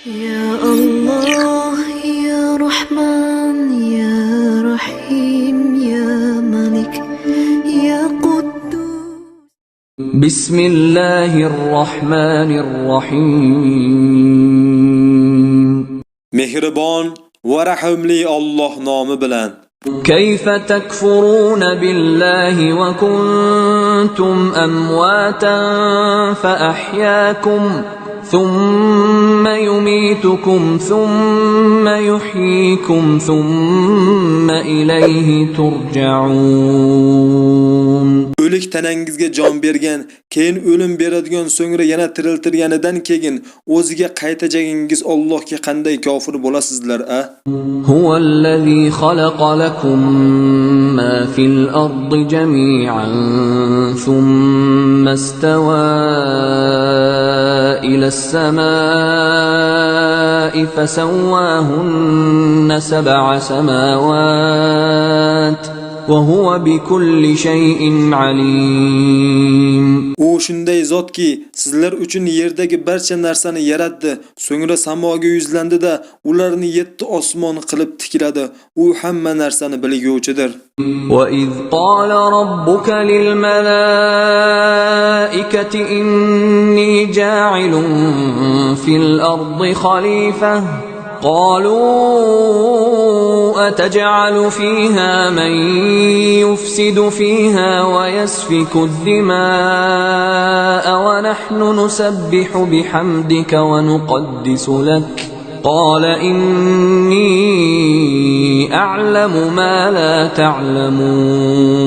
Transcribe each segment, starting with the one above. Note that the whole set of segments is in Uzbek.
Ya Allah, Ya Rahman, Ya Rahim, Ya Malik, Ya Quddus. Bismillahirrahmanirrahim. Mehribon va rahimli Alloh nomi bilan. كيف تكفرون بالله وكنتم أمواتا فأحياكم ثم يميتكم ثم يحييكم ثم إليه ترجعون. O'lik tanangizga jon bergan, keyin o'lim beradigan, so'ngra yana tiriltirganidan keyin o'ziga qaytajagingiz Allohga qanday kofir bo'lasizlar, a? هو الذي خلق لكم ما في الأرض جميعا ثم استوى إلى السماء فسواهن سبع سماوات وهو بكل شيء عليم. U shunday zotki, sizlar uchun yerdagi barcha narsani yaratdi, so'ngra samoga yuzlandi-da, ularni 7 osmon qilib tikladi. U hamma narsani bilguvchidir. وَإِذْ قَالَ رَبُّكَ لِلْمَلَائِكَةِ إِنِّي جَاعِلٌ فِي الْأَرْضِ خَلِيفَةً قالوا أتجعل فيها من يفسد فيها ويسفك الدماء ونحن نسبح بحمدك ونقدس لك قال إني أعلم ما لا تعلمون.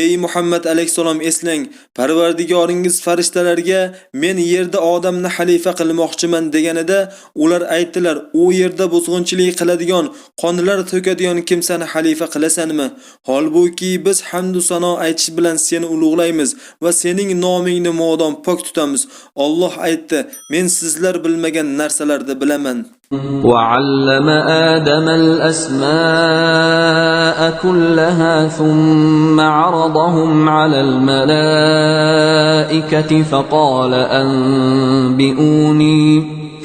Ey Muhammad alayhisalom, eslang, Parvardigoringiz farishtalarga men yerda odamni xalifa qilmoqchiman deganida, ular aytdilar: "U yerda buzg'unchilik qiladigan, qonlar to'kadigan kimsani xalifa qilasanmi? Holbuki biz hamd va sano aytish bilan seni ulug'laymiz va sening nomingni modom pok tutamiz." Alloh aytdi: "Men sizlar bilmagan narsalarni bilaman." وعلم آدم الأسماء كلها ثم عرضهم على الملائكة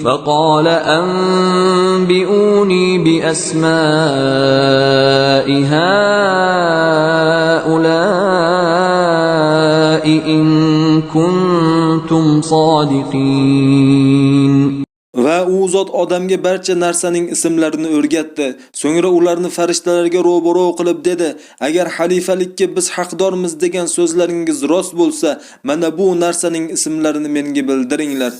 فقال أنبئوني بأسماء هؤلاء إن كنتم صادقين. Va u zot odamga barcha narsaning ismlarini o'rgatdi. So'ngra ularni farishtalarga ro'baro qilib dedi: "Agar xalifalikka biz haqdormiz degan so'zlaringiz rost bo'lsa, mana bu narsaning ismlarini menga bildiringlar."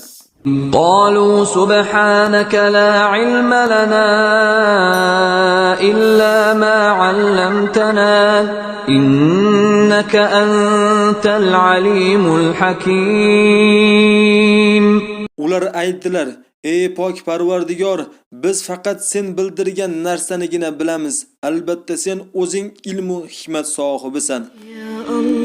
قالوا سبحانك لا علم لنا إلا ما علمتنا إنك أنت العليم الحكيم. Ular aytdilar: "Ey pok Parvardigor, biz faqat sen bildirgan narsanigina bilamiz. Albatta sen o'zing ilm va hikmat sohibisan." Ya Allah.